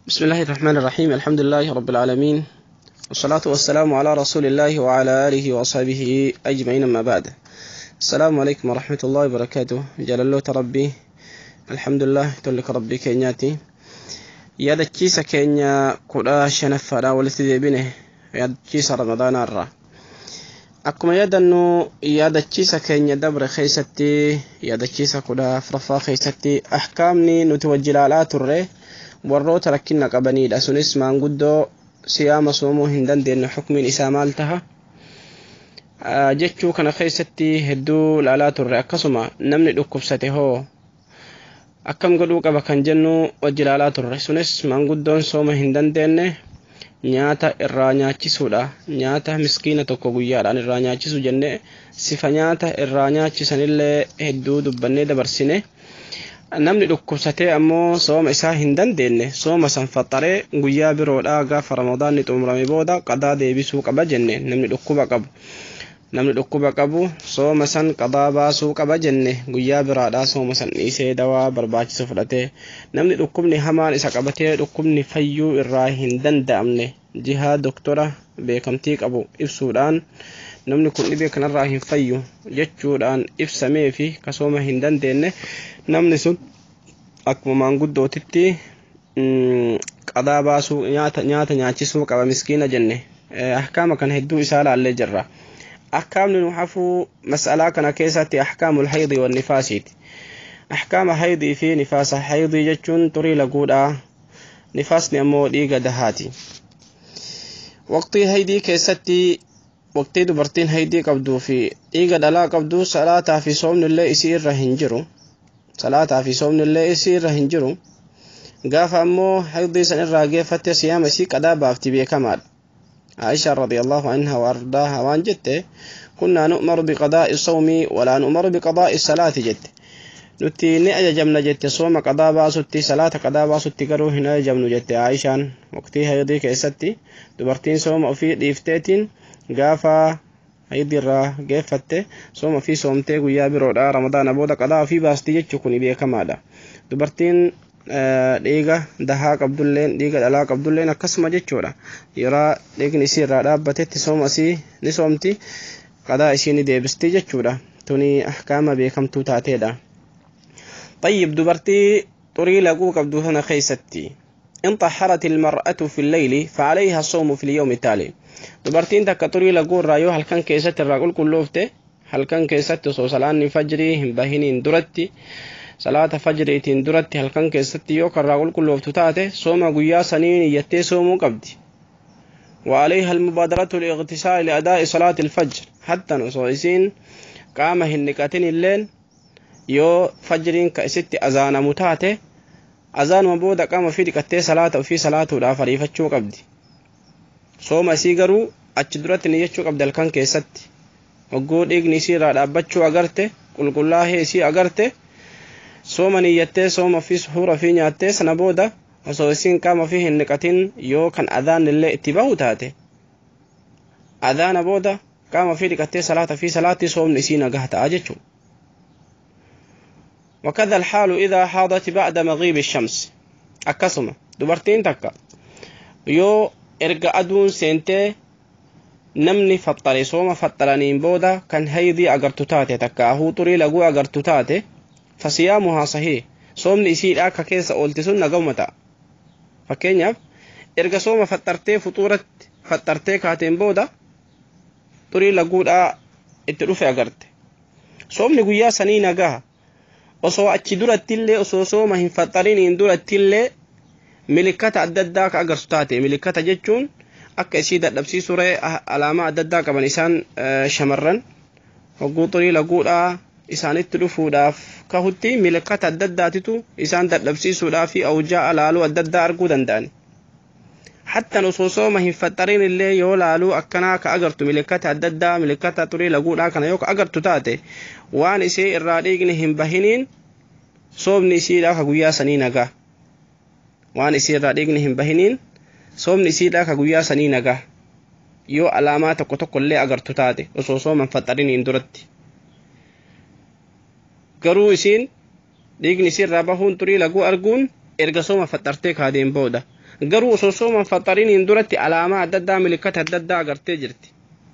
بسم الله الرحمن الرحيم. الحمد لله رب العالمين، والصلاة والسلام على رسول الله وعلى آله وصحبه أجمعين. ما بعد، السلام عليكم ورحمة الله وبركاته. جل الله ربي، الحمد لله تلك ربي كينياتي يا دكيسة كينيا كودا شنفرا ولتدي بنه يا دكيسة رمضان الرا أكما يدنو يا دكيسة كينيا دبر خيستي يا دكيسة كودا فرفا خيستي أحكامني نتوجل على تره warroota rakkina qabaniidha. Sunis maanguddoo siyaama soomuu hin dandeenye hukmiin isaa maal taha jechuu kana keessatti hedduu laalaa turre. Akkasuma namni dhukkubsate hoo akkam godhuu qaba kan jennu wajji laalaa turre. Sunis maanguddoon sooma hin dandeenye nyaata irraa nyaachisuudha. Nyaata miskiina tokko guyyaadhaan irraa nyaachisu jenne sifa nyaata irraa nyaachisanillee hedduu dubbannee dabarsine. namni dhukkubsatee ammoo sooma isaa hin dandeenye sooma san faxaree guyyaa biroodhaa gaafa ramadaanni xumurame booda qadaa deebisuu qaba jenne. Namni dhukkuba qabu sooma san qadaa baasuu qaba jenne. Guyyaa biraadhaa sooma san dhiisee dawaa barbaachisu fudhatee namni dhukkubni hamaan isa qabatee dhukkubni fayyuu irraa hin danda'amne jihaa doktora beekamtii qabu ibsuudhaan namni kun dhibee kanarraa hin fayyu jechuudhaan ibsamee fi kasooma hin dandeenye namni sun akkuma maanguddootitti qadaa baasuu nyaata nyaachisuu qaba miskiina jenne. Ahkaama kana hedduu isaa laallee jirra. Ahkaamni nu hafuu mas'alaa kana keessatti ahkaamul haydii wan nifaasiiti. Ahkaama haydii fi nifaasa. Haydii jechuun xurii laguudha, nifaasni ammoo dhiiga dahaati. Waqtii haydii keessatti waqtii dubartiin haydii qabduu fi dhiiga dhalaa qabdu salaataa fi soomni illee isii irra hin jiru. Gaafa ammoo haydii san irraa geeffatte siyaama isii qadaa baafti beekamaadha. Aisha radiyallahu anha wa ardaaha waan jette kunna nu'maru biqadaa'i sawmi walaa nu'maru biqadaa'i salaati jette. Nuti ni ajajamna jette sooma qadaa baasutti, salaata qadaa baasutti garuu hin ajajamnu jette Aishaan. Waqtii haydii keessatti dubartiin sooma ofii dhiifteetiin gaafa haydii irraa geeffatte sooma ofii soomtee guyyaa biroodhaa ramadaana booda qadaa ofii baasti jechuu kun beekamaadha. Dubartiin dhiiga dahaa qabdulleen dhiiga dhalaa qabdulleen akkasuma jechuudha. Yeroo dhiigni isii irraa dhaabbatetti sooma isii ni soomti, qadaa isii ni deebisti jechuudha. Tuni ahkaama beekamtuu taateedha. طيب dubartii xurii laguu qabdu kana keessatti in طهرت المرأة في الليل فعليها الصوم في اليوم التالي. dubartiin takka xurii laguu irraa yoo halkan keessatti irraa qulqulloofte halkan keessatti osoo salaanni fajrii hin bahiniin duratti salaata fajriitiin duratti halkan keessatti yoo karraa qulqullooftu taate sooma guyyaa sanii niyyattee soomuu qabdi. وعليها المبادرة لاغتسال لأداء صلاة الفجر حتى نصوصين قام هنكاتين اللين yoo fajriin ka isitti azaanamu taate azaanuma booda qaama fi dhiqattee salaata ofii salaatuudhaaf ariifachuu qabdi. Sooma isii garuu achi duratti niyyachuu qabdi halkan keessatti. Hogguu dhiigni isii irraa dhaabbachuu agarte qulqullaahee isii agarte sooma niyyattee sooma ofii suhuura ofii nyaattee sana booda osoo isiin qaama ofii hin dhiqatin yoo kan adaan illee itti bahu taate adaana booda qaama ofii dhiqattee salaata ofii salaatti soomni isii nagaa ta'a jechuudha. وكذا الحال إذا حاضت بعد مغيب الشمس. أكسما دبرتين تكا يو إرقى أدون سنتي نمني فطري صوم فطرانين بودا كان هيدي أغرتوتاتي تكا هو طري لغو أغرتوتاتي فصيامها صحيح. صوم نسيل آكا كيسا أولتسون نقومتا فكين ياب إرقى صوم فطرتي فطورت فطرتي كاتين بودا طري لغو اتروفي أغرتي صوم نقويا سنين أغاها osoo achi durattillee osoo sooma hin faxariniin durattillee milikkata adda addaa ka agarsu taate. Milikkata jechuun akka isii dadhabsiisuree alaamaa adda addaa qaban isaan shamarran hogguu xurii laguudhaa isaanitti dhufuudhaaf kahutti milikkata adda addaatitu isaan dadhabsiisuudhaa fi awjaa alaaluu adda addaa arguu danda'an. Hattan osoo sooma hin faxarinillee yoo laaluu akkanaa ka agartu milikkata adda addaa milikkata xurii laguudhaa kana yoo ka agartu taate waan isii irraa dhiigni hin bahiniin soomni isiidhaa ka guyyaa sanii nagaa. Waan isii irraa dhiigni hin bahiniin soomni isiidhaa ka guyyaa sanii nagaa yoo alaamaa tokko tokkollee agartu taate osoo sooma hin faxariniin duratti. Garuu isiin dhiigni isii irraa bahuun xurii laguu arguun erga sooma faxartee kaadeen booda garuu osoo sooma faxariniin duratti alaamaa adda addaa milikkata adda addaa agartee jirti.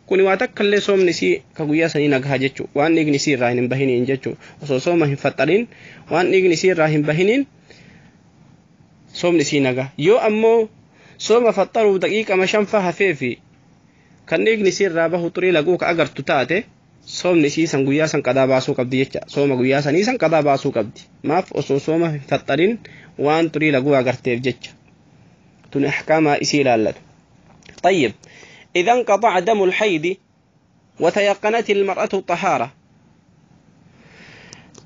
Kuni waa takkallee soomni isii ka guyyaa sanii nagaa jechuudha. Waan dhiigni isii irraa hin bahiniin jechuudha. Osoo sooma hin faxarin waan dhiigni isii irraa hin bahiniin soomni isii nagaa. Yoo ammoo sooma faxaruu daqiiqama 5 hafee fi kan dhiigni isii irraa bahu xurii laguu ka agartu taate soomni isii san guyyaa san qadaa baasuu qabdi jecha. Sooma guyyaa sanii san qadaa baasuu qabdi. Maaf osoo sooma hin faxarin waan xurii laguu agarteef jecha. تن أحكام إسي لالد. طيب إذا انقطع دم الحيض وتيقنت المرأة الطهارة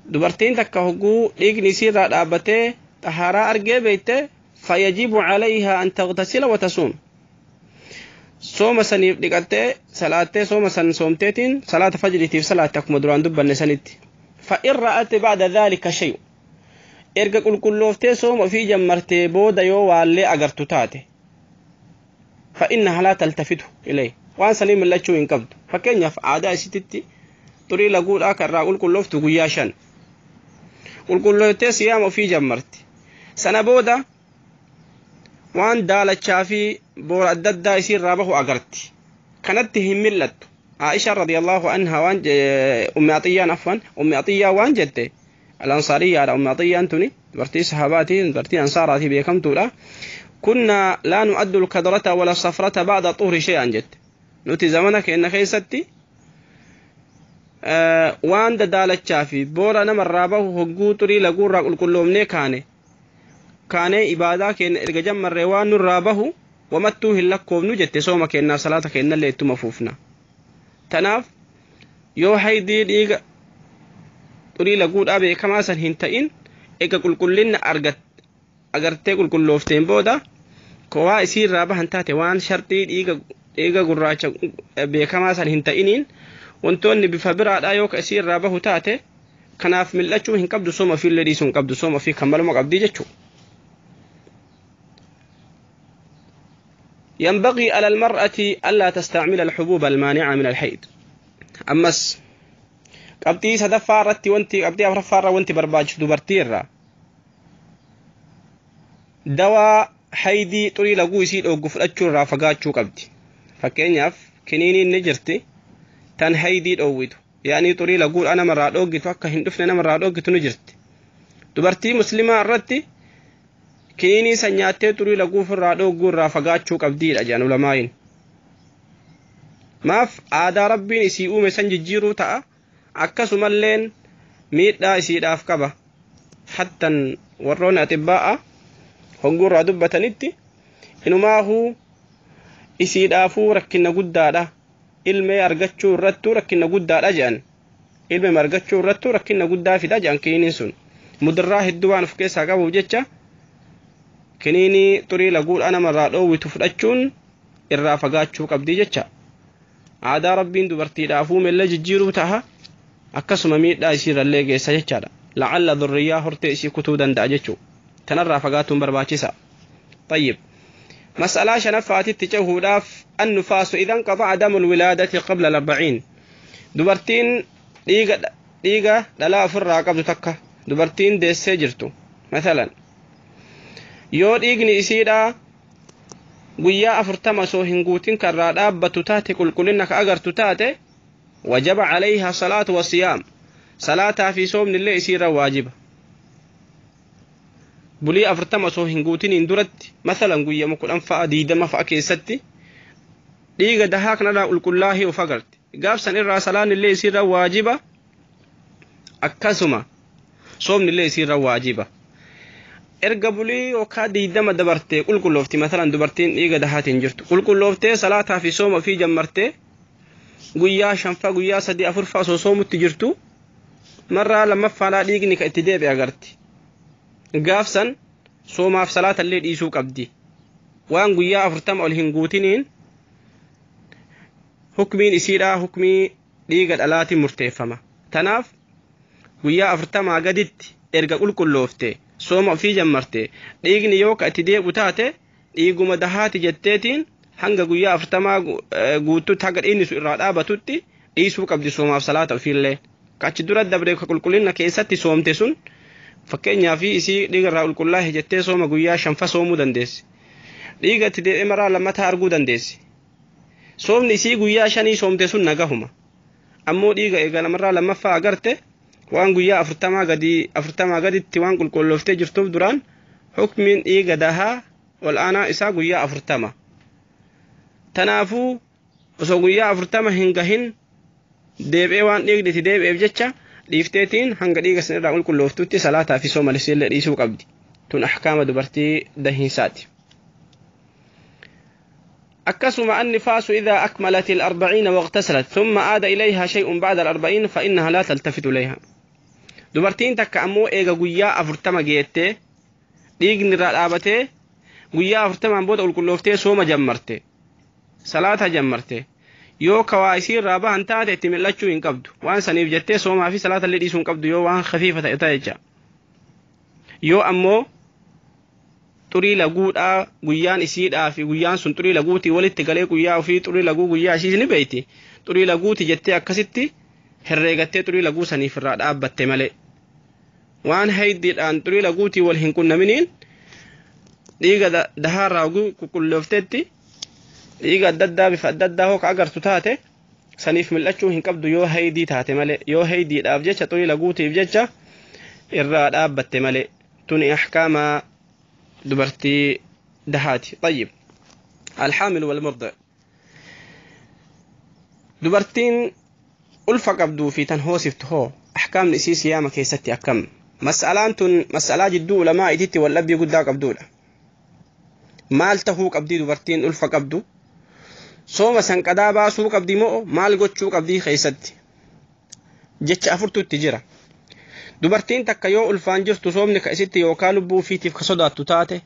دبرتين تكهجو إجني سير رابته طهارة أرجع بيته فيجب عليها أن تغتسل وتصوم صوم سنيب دقته صلاة صوم سن صومتين صلاة فجر تيف صلاة تكم دران دب النسنت فإن رأت بعد ذلك شيء erga qulqullooftee sooma ofii jammartee booda yoo waallee agartu taate fa innahaa laa taltafitu ilay waan sanii millachuu hin qabdu. Fakkeenyaaf aadaa isititti xurii laguudhaa karraa qulqullooftu guyyaa 5 qulqullooftee siyaama ofii jammarti. Sana booda waan daalachaa fi boora adda addaa isiirraa bahu agarti. Kanatti hin millattu. Aisha radiyallahu anha waan ummi Atiyyaa waan jette الأنصارية على أم عطية أنتوني برتي صحاباتي برتي أنصاراتي بيكم تولا كنا لا نؤد الكدرة ولا الصفرة بعد طهر شيئا جد نوتي زمانك إن خيستي وان دالت شافي بورا نمر رابه هجوتري لقول راقل كلهم ني كان إبادة كان إرجم الروان رابه ومتوه لكم نجت سومك إن صلاتك إن اللي تمفوفنا تناف يو هيدي ديغ xurii laguudhaa beekamaa san hin ta'in eega qulqullinna agartee qulqulloofteen booda kowaa isiirraa bahan taate waan shartii dhiiga gurraacha beekamaa san hin ta'iniin wantoonni bifa biraadhaa yoo ka isiirraa bahu taate kanaaf mil'achuu hin qabdu sooma ofiillee dhiisuu hin qabdu sooma ofii kan maluma qabdii jechuu. ينبغي على المرأة ألا تستعمل الحبوب المانعة من الحيض. أمس qabdii sadaffaa irratti wanti qabdii afuraffaa irra wanti barbaachisu dubartii irraa dawaa haydii xurii laguu isii dhoggu fudhachuu irraa fagaachuu qabdi. Fakkeenyaaf kiniiniin ni jirti tan haydii dhowwitu yaani xurii laguudha namarraa dhoggitu akka hin dhufne namarraa dhoggitu ni jirti. Dubartii muslimaa irratti kiniinii san nyaattee xurii laguu ofirraa dhogguu irraa fagaachuu qabdiidha jedhan ulamaa'iin. Maaf aadaa rabbiin isii uume san jijjiiruu ta'a. Akkasumalleen miidhaa isiidhaaf qaba. Hattan warroonni atibbaa'a hogguurraa dubbatanitti inumaahuu isiidhaafuu rakkina guddaadha. Ilmee argachuu irrattuu rakkina guddaadha jedhan. Ilmee argachuu irrattuu rakkina guddaa fida jedhan kiniiniin sun. Mudirraa hedduu waan of keessaa qabuuf jecha kiniinii xurii laguudha namarraa dhoowwitu fudhachuun irraa fagaachuu qabdi jecha. Aadaa rabbiin dubartiidhaafuu mellee jijjiiruu ta'a. akkasuma miidhaa isiirrallee geessa jechaadha. La'alla dhurriyaa hortee isii kutuu danda'a jechuu tanarraa fagaatuun barbaachisa. طيب مسألة شنفات تجهوداف النفاس إذا انقطع دم الولادة قبل 40 دبرتين ديغا دلا فرا قبل تكا دبرتين ديسه jirtu مثلا yoo dhiigni isiidha guyyaa 40 soo hin guutin karraa dhaabbatu taate qulqullina ka agartu taate وجب عليها صلاة وصيام صلاة في صوم الله يصير واجبة بلي أفرتما سو هنقوتين اندرت مثلا قوية مكو أنفع ديدما فأكيستي ديغا دهاك نرى الكلاه وفقرت قاب سنرى صلاة الله يصير واجبة أكاسما صوم الله يصير واجبة erga bulii yookaan diidama dabartee qulqulloofti مثلا dubartiin dhiiga dahaatiin jirtu qulqulloofte salaataa fi sooma fi jammartee guyyaa shanfa guyyaa 3-4 osoo soomutti jirtu marraa lammaffaa dhiigni ka itti deebi'e agarti gaafsan soomaaf salaata illee dhiisuu qabdi waan guyyaa 40 ol hin guutiniin hukmiin isiidhaa hukmii dhiiga dhalaatiin murteeffama. Tanaaf guyyaa 40 gaditti erga qulqulloofte sooma fi jammarte dhiigni yoo ka itti deebi'u taate dhiiguma dahaati jetteetiin hanga guyyaa 40 guututti haga inni irraa dhaabatutti dhiisuu qabdi soomaaf salaata ofiillee. Kachi dura dabre ka qulqullina keessatti soomte sun fakkeenyaaf isii dhiiga irraa qulqullaa'e jettee sooma guyyaa 5 soomuu dandeessi. dhiigatti deebi'ee maraa lammataa arguu dandeessi. Soomni isii guyyaa 5 soomte sun nagahuma. Ammoo dhiiga eegalamarraa lammaffaa agarte waan guyyaa 40 gaditti waan qulqullooftee jirtuuf duraan hukmiin dhiiga dahaa ol aanaa isaa guyyaa 40. Tanaafuu osoo guyyaa 40 hin gahin deebi'ee waan dhiigni itti deebi'eef jecha dhiifteetiin hanga dhiiga sanirraa qulqullooftutti salaataa fi sooma illee dhiisuu qabdi. Tun ahkaama dubartii dahiinsaati. أكسم النفاس إذا أكملت 40 واغتسلت ثم عاد إليها شيء بعد 40 فإنها لا تلتفت إليها. dubartiin takka ammoo eega guyyaa 40 geette dhiigni irraa dhaabate guyyaa 40 booda qulqullooftee sooma jammarte salaata jammarte yoo kawaa isii irraa bahan taate itti mil'achuu hin qabdu waan saniif jettee soomaa fi salaata illee dhiisuu hin qabdu yoo waan khafiifa ta'e jecha. Yoo ammoo xurii laguudhaa guyyaan isiidhaa fi guyyaan sun xurii laguutii walitti galee guyyaa ofii xurii laguu guyyaa ishii ni beeyti xurii laguuti jettee akkasitti herreegattee xurii laguu saniif irraa dhaabbatte malee waan haydiidhaan xurii laguutii wal hin qunnaminiin dhiiga dahaarraa qulqulloofteetti dhiiga adda addaa bifa adda addaa hoo ka agartu taate saniif mil'achuu hin qabdu yoo haydii taate malee yoo haydiidhaaf jecha xurii laguutiif jecha irraa dhaabbatte malee tuni ahkaama دبرتي دهاتي. طيب الحامل والمرضع دبرتين ألفا قبدو في تنهوسفته أحكام نسي سيامة كيستي أكم مسألة جدو لما إتتي واللب يقول دا قبدولا مالته قبدي دبرتين ألفا قبدو صوم سنقدا باسو قبدي مؤو مال قدشو قبدي خيستي جتش أفرتو التجرة dubartiin takka yoo ulfaan jirtu soomni ka isitti yookaa lubbuu fiitiif ka sodaattu taate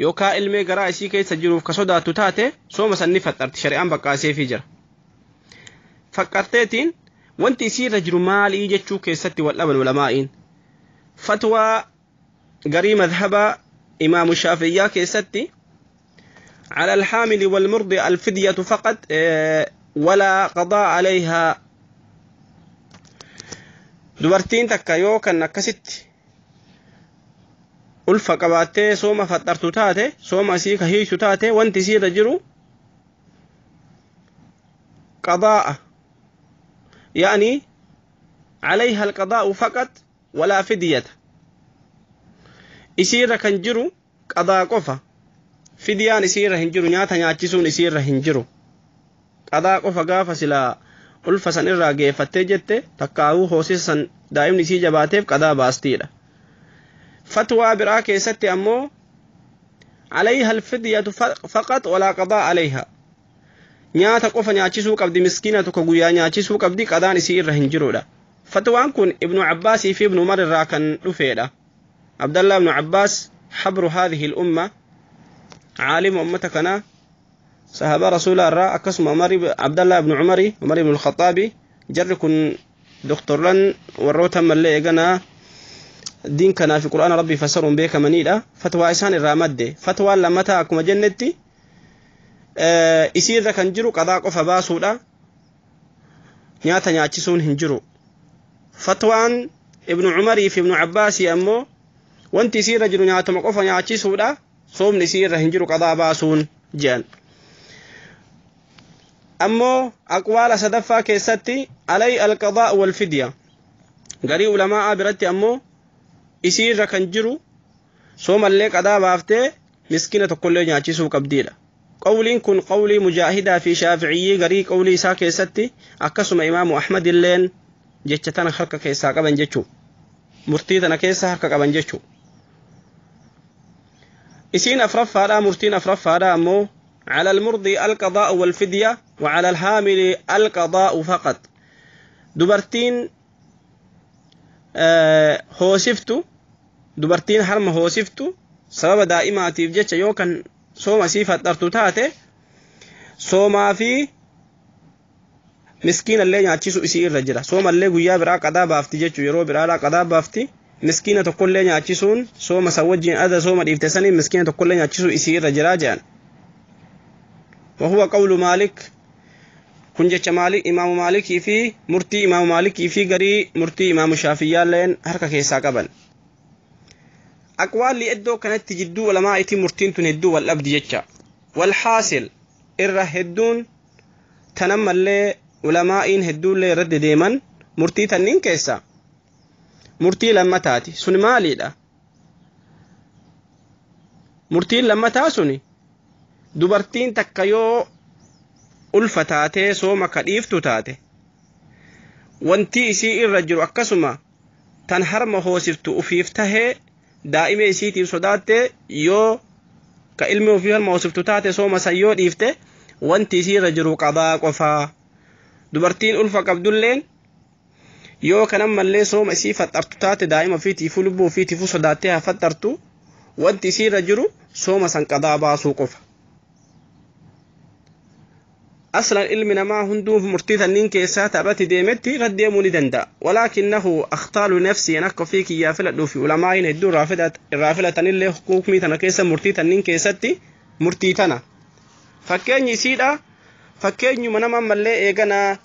yookaa ilmee garaa isii keessa jiruuf ka sodaattu taate sooma sanni faxxarti shari'aan baqqaaseefii jira. Faqqarteetiin wanti isiirra jiru maalii jechuu keessatti wal dhaban ulamaa'iin fatwaa garii madhaba imaamu shaafiyyaa keessatti على الحامل والمرضع الفدية فقط ولا قضاء عليها. dubartiin takka yoo kan akkasitti ulfa qabaattee sooma faxxartu taate sooma isii ka hiisu taate wanti isiirra jiru qadaa'a يعني عليها القضاء فقط ولا فدية. isiirra kan jiru qadaa qofa fidiyaan isiirra hin jiru nyaata nyaachisuun isiirra hin jiru qadaa qofa gaafa silaa ulfa san irraa geeffattee jette takkaawuu hoosisa san daa'imni isii jabaateef qadaa baastiidha. Fatwaa biraa keessatti ammoo عليها الفدية فقط ولا قضاء عليها. nyaata qofa nyaachisuu qabdi miskiina tokko guyyaa nyaachisuu qabdi qadaan isii irra hin jirudha. Fatwaan kun Ibnu Abbaasii fi Ibnu Umar irraa kan dhufeedha. Abdallah ibnu Abbaas habru هذه الأمة عالم أمتكنا صحابة رسول الله أكسم عبد الله بن عمر بن الخطاب جركن دكتوران وروتا ملي إجنا دين كنا في قرآن ربي فسرهم بيك منيدا فتوى إسان الرامد فتوى لما تأكم جنتي إسير ذا كنجرو قضاء فباسودا نياتا نياتشسون هنجرو فتوى ابن عمر في ابن عباس أمو وانت سير رجل نياتا مقفا نياتشسودا صوم نسير هنجرو قضاء باسون جان. أمو أقوال صدفة كيستي علي القضاء والفدية غري علماء برتي أمو يصير كنجرو صوم اللي قضاء بافتي مسكينة كل نياتشسو قبديلا. قولين كن قولي مجاهدة في شافعي غري قولي سا كيستي أكسم إمام أحمد اللين جتتنا خلق كيسا قبن جتشو مرتيدنا كيسا خلق قبن جتشو إسين أفرف هذا مرتين أفرف هذا أمو على المرضي القضاء والفدية وعلى الحامل القضاء فقط. دبرتين هوسفتو دبرتين حرم هوسفتو سبب دائما تيفجتش يوكن صوما سيفة ترتوتاتي صوما في مسكين اللي نعتشسو إسير رجلا صوما اللي قويا برا قضاء بافتي جتشو يرو برا قضاء بافتي مسكينة تقول لي نعتشسون صوما سوجين أذا صوما الافتساني مسكينة تقول لي نعتشسو إسير رجلا جان. وهو قول مالك كنجة مالك إمام مالك في مرتي إمام مالك في قري مرتي إمام الشافعي لين هركا كيسا قبل. أقوال اللي أدو كانت تجدو ولما إتي مرتين تندو والأبد جتشا والحاصل إره هدون تنم اللي علماء هدون اللي رد ديما مرتي تنين كيسا مرتي لما تاتي سن مالي دا مرتي لما تاسوني دبرتين تكيو ألفتاتي سوما كديفتو تاتي وانتي إسي الرجل أكسما تنهر مهوسفتو أفيفته دائما إسيتي صداتي يو كإلمي وفيها الموصفتو تاتي سوما سيو ديفته وانتي إسي الرجل قضاء وفا دبرتين ألفا قبدولين يو كنما اللي سوما إسي فترتو تاتي دائما فيتي فلبو فيتي فصداتيها فترتو وانتي إسي الرجل سوما سنقضاء باسو قفا أصلا علمنا ما هندو في مرتيثا نين كيسات أباتي ديمتي رد ديموني دندا ولكنه أختال نفسي أنك فيك يا فلد في علماء هدو رافلة اللي حقوق ميتنا كيسا مرتيثا نين كيساتي مرتيثنا فكين يسيدا فكين يمنما ملي إيغانا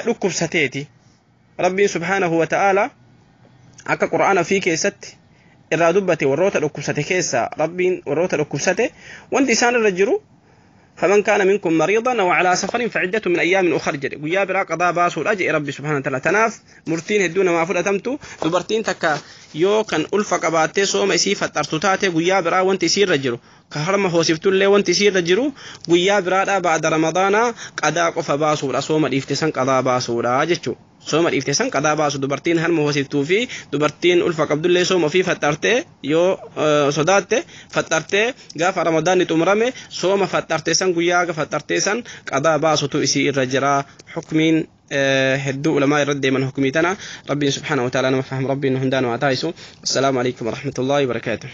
لكب ستيتي ربي سبحانه وتعالى أكا قرآن في كيساتي الرادبتي وروتا لكب ستي كيسا ربي وروتا لكب ستي وانتي سان الرجرو فمن كان منكم مريضا أو على سفر فعدة من أيام أخرى جري ويا برا قضاء باسو الأجر ربي سبحانه وتعالى تناف مرتين هدون ما فلتمتو دبرتين تكا يو كان ألفا قباتي سوما يسي فترتوتاتي ويا برا وانت يسير رجرو كهرم هو سفتو اللي وانت يسير رجرو ويا برا بعد رمضان قضاء قف باسو الأسوما الإفتسان قضاء باسو الأجر سوما الإفتسان قضاء باسو دبرتين هرم هو سفتو في دبرتين ألفا قبد اللي سوما في فترتي يو صداتي فترتي قاف رمضان تمرمي سوما فترتي سن قيا فترتي سن قضاء باسو تو إسي الرجرا حكمين هدو علماء رد من حكميتنا ربي سبحانه وتعالى نفهم ربي إنه هندان وعتايسو. السلام عليكم ورحمة الله وبركاته.